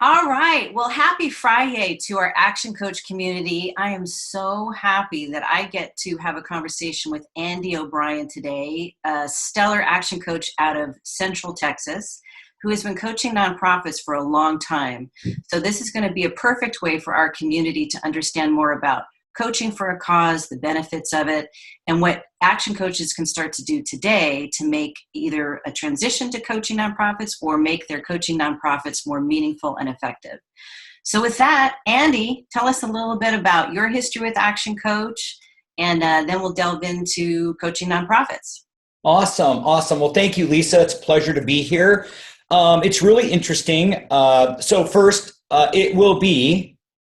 All right. Well, happy Friday to our Action Coach community. I am so happy that I get to have a conversation with Andy O'Brien today, a stellar action coach out of Central Texas, who has been coaching nonprofits for a long time. So this is going to be a perfect way for our community to understand more about coaching for a cause, the benefits of it, and what action coaches can start to do today to make either a transition to coaching nonprofits or make their coaching nonprofits more meaningful and effective. So with that, Andy, tell us a little bit about your history with Action Coach, and then we'll delve into coaching nonprofits. Awesome. Well, thank you, Lisa. It's a pleasure to be here. It's really interesting. So first, it will be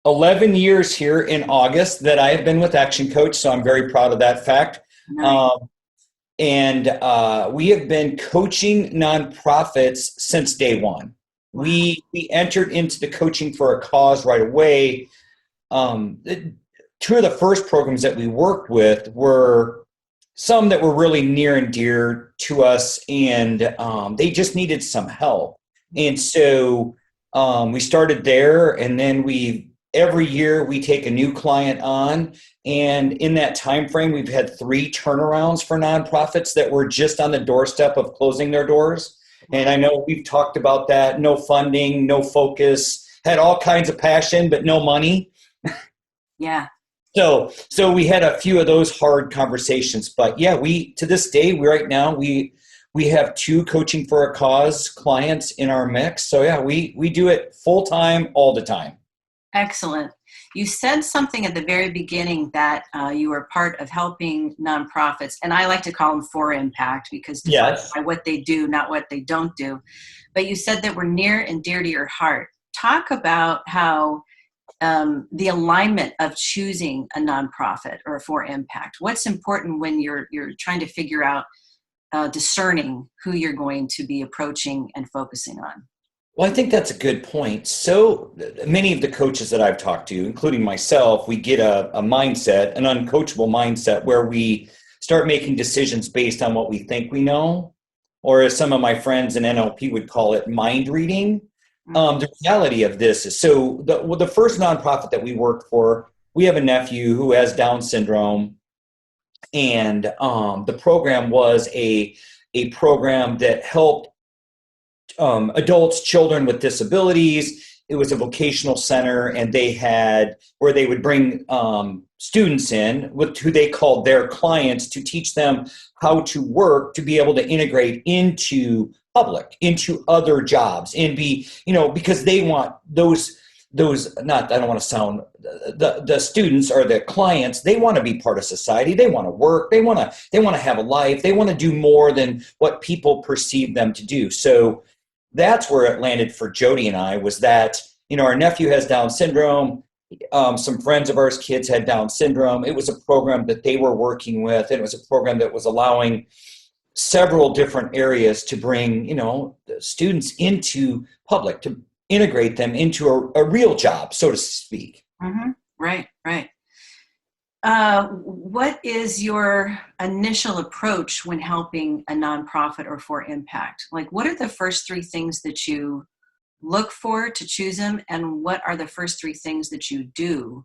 11 years here in August that I have been with Action Coach, so I'm very proud of that fact. Nice. We have been coaching nonprofits since day one. Wow. We entered into the coaching for a cause right away. Two of the first programs that we worked with were some that were really near and dear to us, and they just needed some help. And so we started there, and then every year we take a new client on, and in that time frame we've had 3 turnarounds for nonprofits that were just on the doorstep of closing their doors. And I know we've talked about that. No funding, no focus, had all kinds of passion but no money. Yeah. So we had a few of those hard conversations, but yeah, to this day, we have 2 coaching for a cause clients in our mix. So yeah, we do it full time all the time. Excellent. You said something at the very beginning that you were part of helping nonprofits, and I like to call them for impact because defined by what they do, not what they don't do. But you said that we're near and dear to your heart. Talk about how the alignment of choosing a nonprofit or for impact. What's important when you're trying to figure out discerning who you're going to be approaching and focusing on? Well, I think that's a good point. So many of the coaches that I've talked to, including myself, we get a mindset, an uncoachable mindset, where we start making decisions based on what we think we know, or as some of my friends in NLP would call it, mind reading. The reality of this is, so the first nonprofit that we worked for, we have a nephew who has Down syndrome, and the program was a program that helped adults, children with disabilities. It was a vocational center, and they would bring students in with who they called their clients to teach them how to work, to be able to integrate into public, into other jobs, and be, because they want those not, I don't want to sound, the students or the clients, they want to be part of society. They want to work. They want to have a life. They want to do more than what people perceive them to do. So that's where it landed for Jody and I, was that, our nephew has Down syndrome. Some friends of ours, kids had Down syndrome. It was a program that they were working with, and it was a program that was allowing several different areas to bring, the students into public, to integrate them into a real job, so to speak. Mm-hmm. Right. What is your initial approach when helping a nonprofit or for impact? Like, what are the first 3 things that you look for to choose them, and what are the first 3 things that you do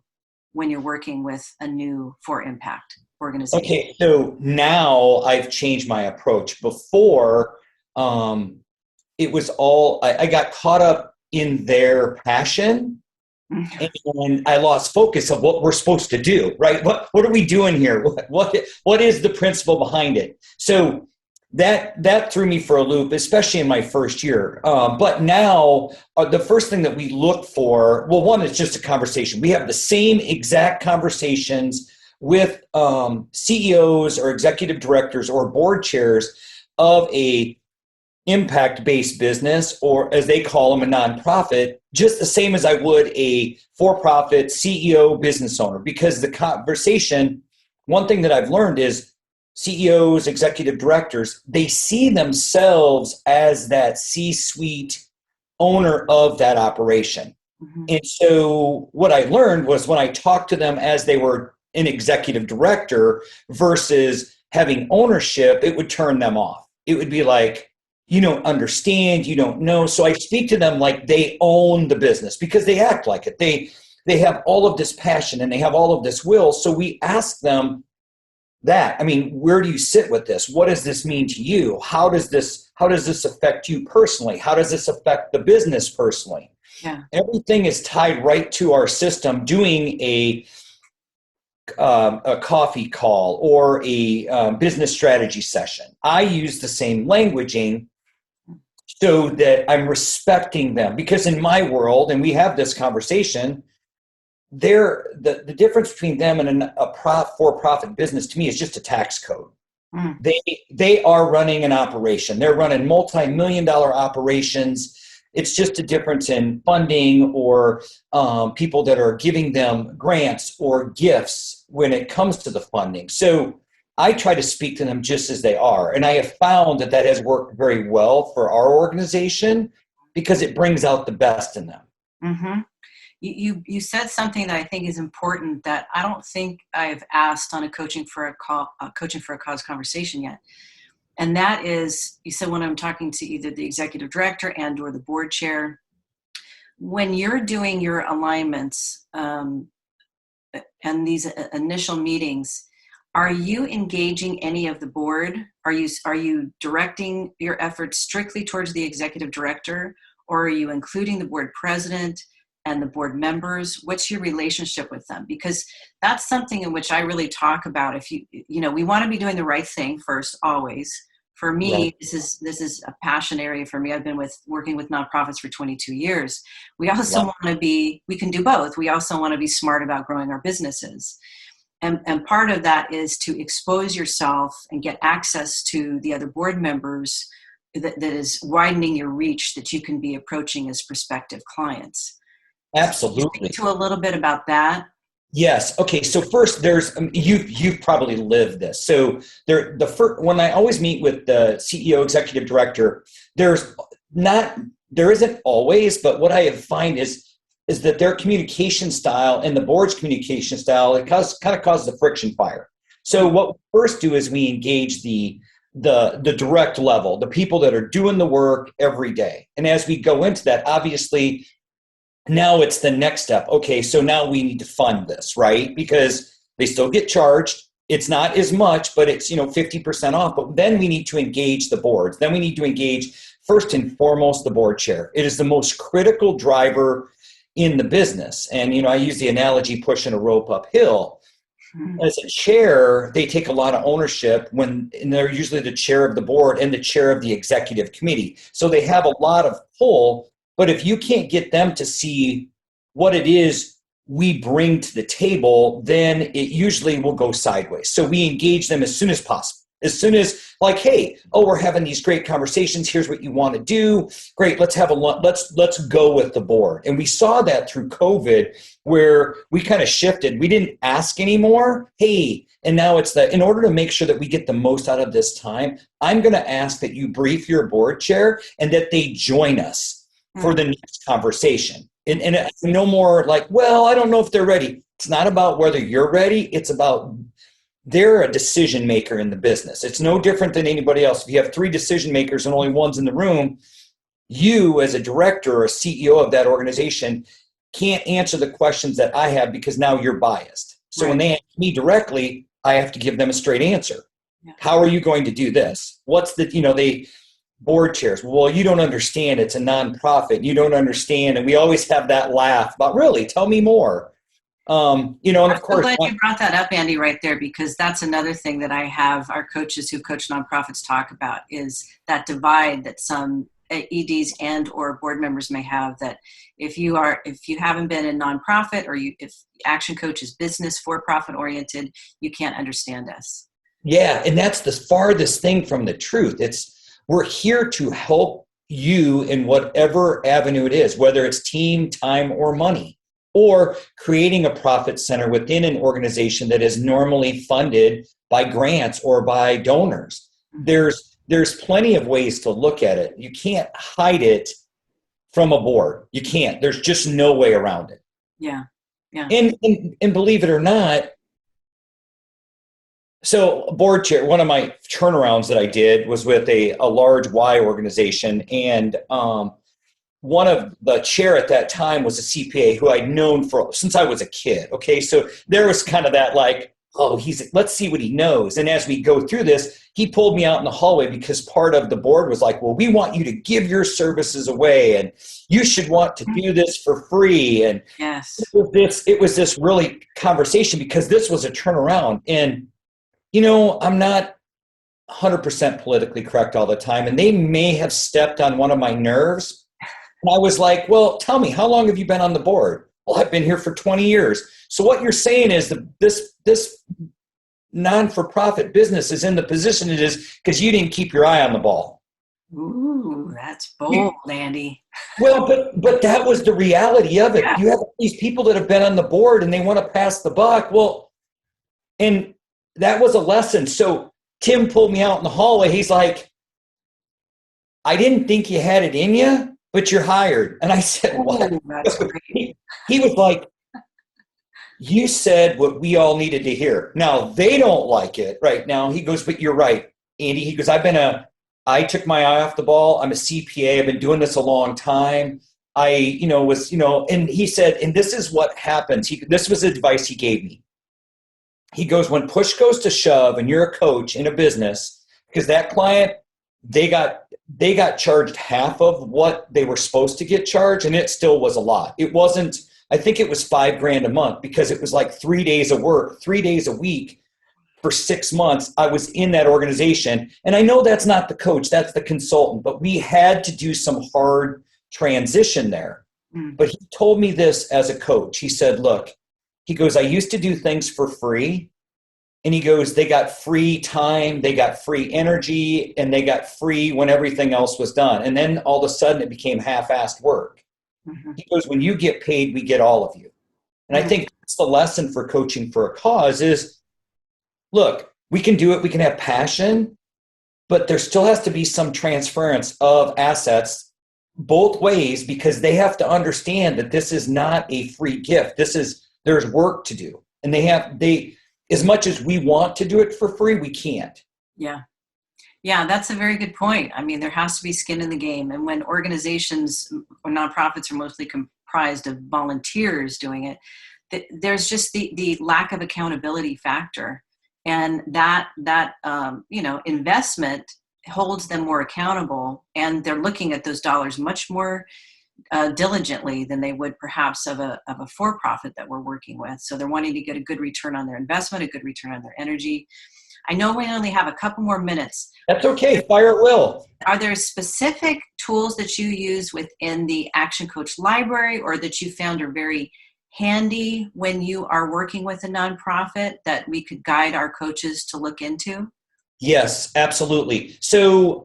when you're working with a new for impact organization? Okay, so now I've changed my approach. Before, it was all, I got caught up in their passion, and I lost focus of what we're supposed to do, right? What are we doing here? What is the principle behind it? So that threw me for a loop, especially in my first year. But now the first thing that we look for, well, one is just a conversation. We have the same exact conversations with CEOs or executive directors or board chairs of a impact-based business, or as they call them, a nonprofit, just the same as I would a for-profit CEO business owner. Because the conversation, one thing that I've learned is CEOs, executive directors, they see themselves as that C-suite owner of that operation. Mm-hmm. And so what I learned was, when I talked to them as they were an executive director versus having ownership, it would turn them off. It would be like, you don't understand, you don't know. So I speak to them like they own the business because they act like it. They have all of this passion and they have all of this will. So we ask them that. I mean, where do you sit with this? What does this mean to you? How does this affect you personally? How does this affect the business personally? Yeah. Everything is tied right to our system. Doing a coffee call or a business strategy session, I use the same languaging so that I'm respecting them. Because in my world, and we have this conversation, the difference between them and a for-profit business to me is just a tax code. Mm. They are running an operation. They're running multi-million-dollar operations. It's just a difference in funding or people that are giving them grants or gifts when it comes to the funding. So I try to speak to them just as they are. And I have found that has worked very well for our organization because it brings out the best in them. Mm-hmm. You said something that I think is important that I don't think I've asked on a coaching for a cause conversation yet. And that is, you said when I'm talking to either the executive director and or the board chair, when you're doing your alignments and these initial meetings, are you engaging any of the board? Are you directing your efforts strictly towards the executive director, or are you including the board president and the board members? What's your relationship with them? Because that's something in which I really talk about. If we want to be doing the right thing first, always. For me, Right. this is a passion area for me. I've been working with nonprofits for 22 years. We also Right. want to be, we can do both. We also want to be smart about growing our businesses. And part of that is to expose yourself and get access to the other board members that is widening your reach that you can be approaching as prospective clients. Absolutely. Speak to a little bit about that. Yes. Okay. So first, there's you've probably lived this. So when I always meet with the CEO, executive director, there isn't always, but what I find is that their communication style and the board's communication style kind of causes a friction fire. So what we first do is we engage the direct level, the people that are doing the work every day, and as we go into that, obviously. Now it's the next step. Okay, so now we need to fund this, right? Because they still get charged. It's not as much, but it's 50% off. But then we need to engage the boards. Then we need to engage first and foremost the board chair. It is the most critical driver in the business. And I use the analogy pushing a rope uphill. As a chair, they take a lot of ownership and they're usually the chair of the board and the chair of the executive committee. So they have a lot of pull. But if you can't get them to see what it is we bring to the table, then it usually will go sideways. So we engage them as soon as possible. As soon as hey, we're having these great conversations. Here's what you want to do. Great, let's have let's go with the board. And we saw that through COVID where we kind of shifted. We didn't ask anymore. Hey, and now it's in order to make sure that we get the most out of this time, I'm going to ask that you brief your board chair and that they join us for the next conversation. And no more I don't know if they're ready. It's not about whether you're ready. It's about they're a decision maker in the business. It's no different than anybody else. If you have 3 decision makers and only one's in the room, you as a director or a CEO of that organization can't answer the questions that I have because now you're biased. So when they ask me directly, I have to give them a straight answer. Yeah. How are you going to do this? What's they board chairs. Well, you don't understand. It's a nonprofit. You don't understand. And we always have that laugh about, really, tell me more. And of course. I'm glad you brought that up, Andy, right there, because that's another thing that I have our coaches who coach nonprofits talk about is that divide that some EDs and or board members may have, that if you haven't been in nonprofit or if Action Coach is business for-profit oriented, you can't understand us. Yeah. And that's the farthest thing from the truth. We're here to help you in whatever avenue it is, whether it's team, time, or money, or creating a profit center within an organization that is normally funded by grants or by donors. There's plenty of ways to look at it. You can't hide it from a board. You can't. There's just no way around it. Yeah. And believe it or not, So board chair, one of my turnarounds that I did was with a large Y organization. And one of the chair at that time was a CPA who I'd known since I was a kid. Okay. So there was kind of that like, oh, let's see what he knows. And as we go through this, he pulled me out in the hallway because part of the board was like, well, we want you to give your services away and you should want to do this for free. And yes, it was this really conversation because this was a turnaround. And, I'm not 100% politically correct all the time. And they may have stepped on one of my nerves. And I was like, well, tell me, how long have you been on the board? Well, I've been here for 20 years. So what you're saying is that this non-for-profit business is in the position it is because you didn't keep your eye on the ball. Ooh, that's bold, Andy. Well, but that was the reality of it. Yeah. You have these people that have been on the board and they want to pass the buck. Well, and that was a lesson. So Tim pulled me out in the hallway. He's like, I didn't think you had it in you, but you're hired. And I said, what? That's great. He was like, you said what we all needed to hear. Now, they don't like it right now. He goes, but you're right, Andy. He goes, I took my eye off the ball. I'm a CPA. I've been doing this a long time. And he said, and this is what happens. This was the advice he gave me. He goes, when push goes to shove and you're a coach in a business, because that client, they got charged half of what they were supposed to get charged, and it still was a lot. It wasn't, I think it was $5,000 a month because it was like 3 days of work, 3 days a week for 6 months. I was in that organization. And I know that's not the coach, that's the consultant, but we had to do some hard transition there. But he told me this as a coach. He said, look, he goes, I used to do things for free. And he goes, they got free time, they got free energy, and they got free when everything else was done. And then all of a sudden it became half-assed work. He goes, when you get paid, we get all of you. And I think that's the lesson for coaching for a cause is, look, we can do it, we can have passion, but there still has to be some transference of assets both ways because they have to understand that this is not a free gift. There's work to do. And as much as we want to do it for free, we can't. Yeah. Yeah, that's a very good point. I mean, there has to be skin in the game. And when organizations or nonprofits are mostly comprised of volunteers doing it, there's just the lack of accountability factor. And that investment holds them more accountable. And they're looking at those dollars much more diligently than they would perhaps of a for-profit that we're working with. So they're wanting to get a good return on their investment, a good return on their energy. I know we only have a couple more minutes. That's okay. Fire at will. Are there specific tools that you use within the Action Coach library or that you found are very handy when you are working with a nonprofit that we could guide our coaches to look into? Yes, absolutely. So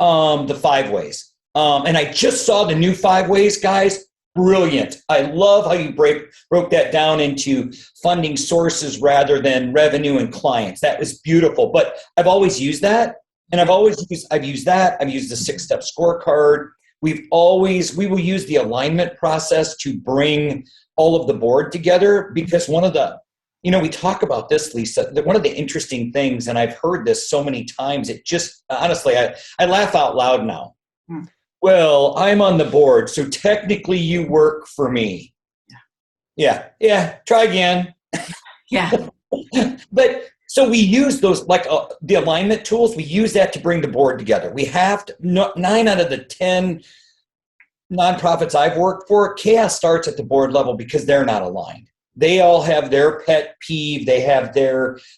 the 5 ways. And I just saw the new 5 ways, guys. Brilliant. I love how you broke that down into funding sources rather than revenue and clients. That was beautiful. But I've always used that. And I've used that. I've used the 6-step scorecard. We will use the alignment process to bring all of the board together because we talk about this, Lisa, that one of the interesting things, and I've heard this so many times, it just, honestly, I laugh out loud now. Well, I'm on the board, so technically you work for me. Yeah, try again. Yeah. But so we use those, like the alignment tools, we use that to bring the board together. We have to, 9 out of the 10 nonprofits I've worked for, chaos starts at the board level because they're not aligned. They all have their pet peeve. They have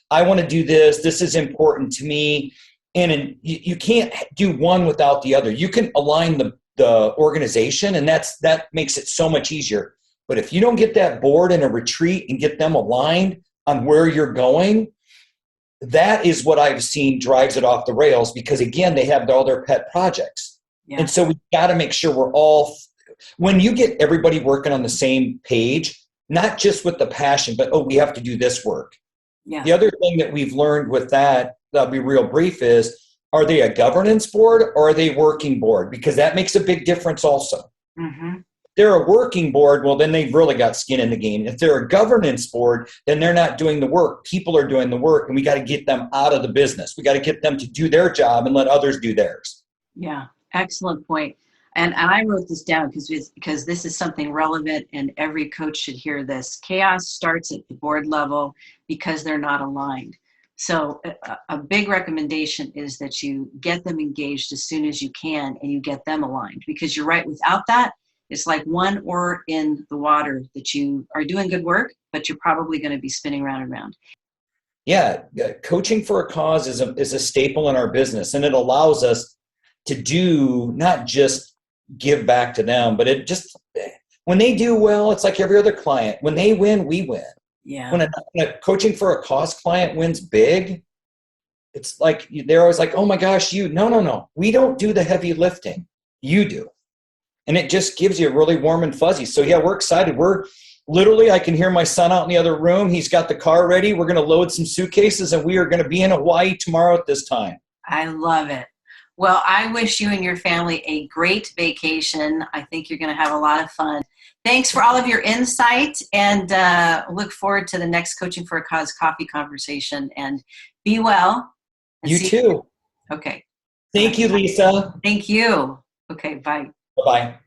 I want to do this. This is important to me. And you can't do one without the other. You can align the organization, and that makes it so much easier. But if you don't get that board in a retreat and get them aligned on where you're going, that is what I've seen drives it off the rails because, again, they have all their pet projects. Yeah. And so we've got to make sure when you get everybody working on the same page, not just with the passion, but, we have to do this work. Yeah. The other thing that we've learned with that, I'll be real brief, is are they a governance board or are they working board? Because that makes a big difference also. they're a working board, well, then they've really got skin in the game. If they're a governance board, then they're not doing the work. People are doing the work, and we got to get them out of the business. We got to get them to do their job and let others do theirs. Yeah, excellent point. And I wrote this down because this is something relevant, and every coach should hear this. Chaos starts at the board level because they're not aligned. So a big recommendation is that you get them engaged as soon as you can, and you get them aligned, because you're right. Without that, it's like one oar in the water, that you are doing good work, but you're probably going to be spinning round and round. Yeah, coaching for a cause is a staple in our business, and it allows us to do not just give back to them, but it just, when they do well, it's like every other client. When they win, we win. Yeah. When a coaching for a cause client wins big, it's like they're always like, oh my gosh, no. We don't do the heavy lifting. You do. And it just gives you a really warm and fuzzy. So yeah, we're excited. We're literally, I can hear my son out in the other room. He's got the car ready. We're going to load some suitcases, and we are going to be in Hawaii tomorrow at this time. I love it. Well, I wish you and your family a great vacation. I think you're going to have a lot of fun. Thanks for all of your insight, and look forward to the next Coaching for a Cause coffee conversation. And be well. You too. Okay. Thank you, Lisa. Thank you. Okay, bye. Bye-bye.